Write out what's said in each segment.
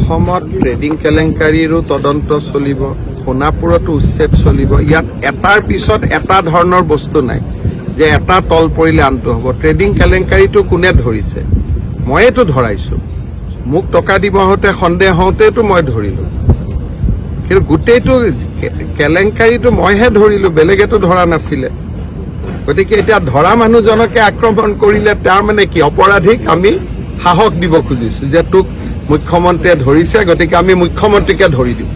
অসমত ট্ৰেডিং কেলেংকাৰীৰো তদন্ত চলিব, সোণাপুৰতো উচ্ছেদ চলিব। ইয়াত এটাৰ পিছত এটা ধৰণৰ বস্তু নাই যে এটা তল পৰিলে আনটো হ'ব। ট্ৰেডিং কেলেংকাৰীটো কোনে ধৰিছে? ময়েতো ধৰাইছো। মোক টকা দিব হওঁতে সন্দেহ হওঁতেতো মই ধৰিলো, কিন্তু গোটেইটো কেলেংকাৰীটো মইহে ধৰিলো, বেলেগেতো ধৰা নাছিলে। গতিকে এতিয়া ধৰা মানুহজনকে আক্ৰমণ কৰিলে তাৰ মানে কি? অপৰাধীক আমি সাহস দিব খুজিছো যে তোক মুখ্যমন্ত্ৰীয়ে ধৰিছে, গতিকে আমি মুখ্যমন্ত্ৰীকে ধৰি দিওঁ।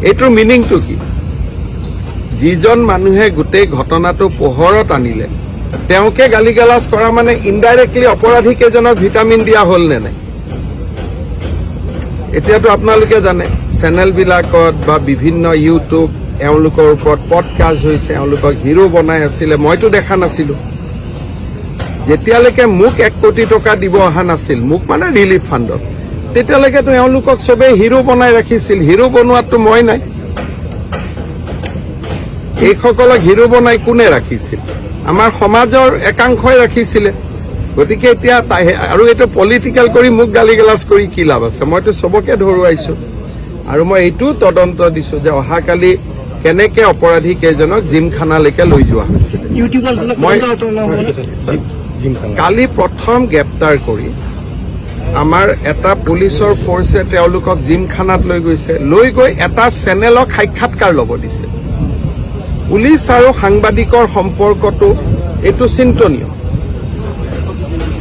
এইটোৰ মিনিংটো কি? যিজন মানুহে গোটেই ঘটনাটো পোহৰত আনিলে তেওঁকে গালি গালাজ কৰা মানে ইনডাইৰেক্টলি অপৰাধী কেইজনক ভিটামিন দিয়া হ'ল নে নাই? এতিয়াতো আপোনালোকে জানে চেনেলবিলাকত বা বিভিন্ন ইউটিউব এওঁলোকৰ ওপৰত পডকাষ্ট হৈছে, এওঁলোকক হিৰো বনাই আছিলে। মইতো দেখা নাছিলো। যেতিয়ালৈকে মোক 1 কোটি টকা দিব অহা নাছিল, মোক মানে ৰিলিফ ফাণ্ডত, তেতিয়ালৈকেতো এওঁলোকক চবেই হিৰো বনাই ৰাখিছিল। হিৰো বনোৱাততো মই নাই। এইসকলক হিৰো বনাই কোনে ৰাখিছিল? আমাৰ সমাজৰ একাংশই ৰাখিছিলে। গতিকে এতিয়া আৰু এইটো পলিটিকেল কৰি মোক গালি গালাজ কৰি কি লাভ আছে? মইতো চবকে ধৰুৱাইছো আৰু মই এইটোও তদন্ত দিছো যে অহাকালি কেনেকে অপৰাধী কেইজনক জিমখানালৈকে লৈ যোৱা হৈছিল। কালি প্ৰথম গ্ৰেপ্তাৰ কৰি আমাৰ এটা পুলিচৰ ফৰ্চে তেওঁলোকক জিমখানাত লৈ গৈছে, লৈ গৈ এটা চেনেলক সাক্ষাৎকাৰ ল'ব দিছে। পুলিচ আৰু সাংবাদিকৰ সম্পৰ্কটো এইটো চিন্তনীয়।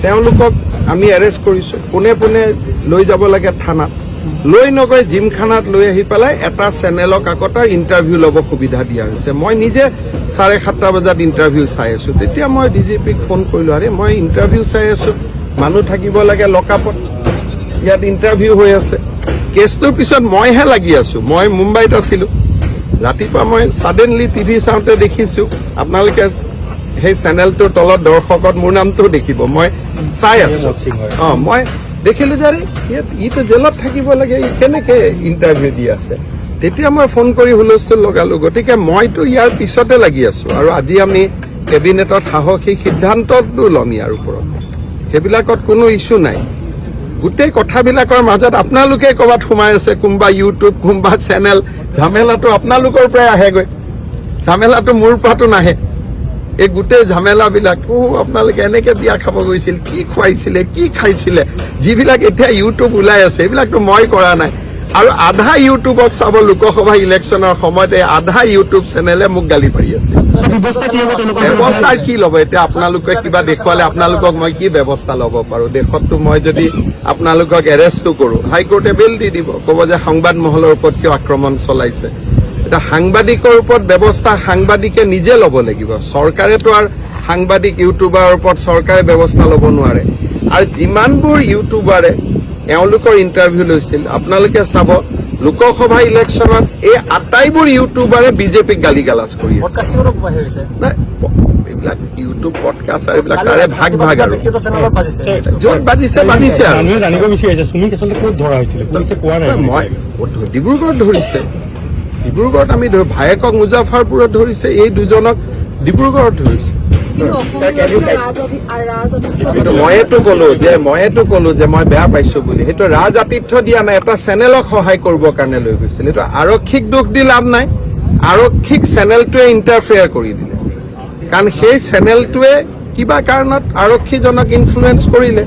তেওঁলোকক আমি এৰেষ্ট কৰিছো, পোনে পোনে লৈ যাব লাগে থানাত, লৈ নগৈ জিমখানাত লৈ আহি পেলাই এটা চেনেলক আকৌ তাৰ ইণ্টাৰভিউ ল'ব সুবিধা দিয়া হৈছে। মই নিজে 7:30 বজাত ইণ্টাৰভিউ চাই আছো। তেতিয়া মই ডিজিপিক ফোন কৰিলো, আৰে মই ইণ্টাৰভিউ চাই আছো, মানুহ থাকিব লাগে লকআপত, ইয়াত ইণ্টাৰভিউ হৈ আছে। কেছটোৰ পিছত মইহে লাগি আছো। মই মুম্বাইত আছিলো। ৰাতিপুৱা মই ছাডেনলি টিভি চাওঁতে দেখিছো, আপোনালোকে সেই চেনেলটোৰ তলত দৰ্শকত মোৰ নামটোও দেখিব। মই চাই আছো, মই দেখিলো যে ইটো জেলত থাকিব লাগে, ই কেনেকে ইণ্টাৰভিউ দি আছে। তেতিয়া মই ফোন কৰি হুলস্থুল লগালো। গতিকে মইতো ইয়াৰ পিছতে লাগি আছো আৰু আজি আমি কেবিনেটত সাহসী সিদ্ধান্তটো ল'ম ইয়াৰ ওপৰত। সেইবিলাকত কোনো ইছ্যু নাই। গোটেই কথাবিলাকৰ মাজত আপোনালোকে ক'ৰবাত সোমাই আছে, কোনোবা ইউটিউব, কোনোবা চেনেল। ঝামেলাটো আপোনালোকৰ পৰাই আহেগৈ, ঝামেলাটো মোৰ পৰাতো নাহে। এই গোটেই ঝামেলাবিলাকো আপোনালোকে এনেকে বিয়া খাব গৈছিল, কি খুৱাইছিলে, কি খাইছিলে, যিবিলাক এতিয়া ইউটিউব ওলাই আছে, এইবিলাকতো মই কৰা নাই। আৰু আধা ইউটিউবক চাব লোকসভা ইলেকশ্যনৰ সময়তে আধা ইউটিউব চেনেলে মোক গালি পাৰি আছে। ব্যৱস্থা কি ল'ব? এতিয়া আপোনালোকে কিবা দেখুৱালে আপোনালোকক মই কি ব্যৱস্থা ল'ব পাৰো? দেশততো মই যদি আপোনালোকক এৰেষ্টো কৰো, হাইকোৰ্টে বেল দি দিব, ক'ব যে সংবাদ মহলৰ ওপৰত কিয় আক্ৰমণ চলাইছে। এটা সাংবাদিকৰ ওপৰত ব্যৱস্থা সাংবাদিকে নিজে ল'ব লাগিব। চৰকাৰেতো আৰু সাংবাদিক ইউটিউবাৰৰ ওপৰত চৰকাৰে ব্যৱস্থা ল'ব নোৱাৰে। আৰু যিমানবোৰ ইউটিউবাৰে এওঁলোকৰ ইণ্টাৰভিউ লৈছিল, আপোনালোকে চাব লোকসভা ইলেকশ্যনত এই আটাইবোৰ ইউটিউবাৰে বিজেপিক গালি গালাজ কৰি আছে। এইবিলাক ইউটিউব পডকাষ্ট আৰু এইবিলাক তাৰে ভাগ ভাগ আৰু য'ত বাজিছে বাজিছে আৰু। মই ডিব্ৰুগড়ত ধৰিছে, ডিব্ৰুগড়ত আমি ভায়েকক মুজাফৰপুৰত ধৰিছে, এই দুজনক ডিব্ৰুগড়ত ধৰিছে। ময়েতো কলো যে মই বেয়া পাইছো বুলি। সেইটো ৰাজ আতিথ্য দিয়া নাই, এটা চেনেলক সহায় কৰিবৰ কাৰণে লৈ গৈছিল। এইটো আৰক্ষীক দোষ দি লাভ নাই। আৰক্ষীক চেনেলটোৱে ইণ্টাৰফেয়াৰ কৰি দিলে, কাৰণ সেই চেনেলটোৱে কিবা কাৰণত আৰক্ষীজনক ইনফ্লুৱেঞ্চ কৰিলে।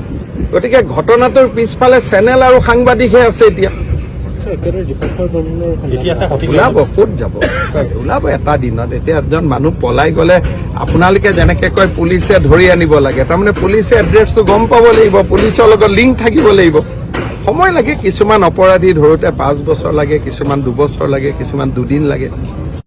গতিকে ঘটনাটোৰ পিছফালে চেনেল আৰু সাংবাদিকহে আছে। এতিয়া ওলাব, ক'ত যাব? ওলাব এটা দিনত। এতিয়া এজন মানুহ পলাই গলে আপোনালোকে যেনেকে কয় পুলিচে ধৰি আনিব লাগে, তাৰমানে পুলিচে এড্ৰেছটো গম পাব লাগিব, পুলিচৰ লগত লিংক থাকিব লাগিব। সময় লাগে। কিছুমান অপৰাধী ধৰোতে 5 বছৰ লাগে, কিছুমান 2 বছৰ লাগে, কিছুমান 2 দিন লাগে।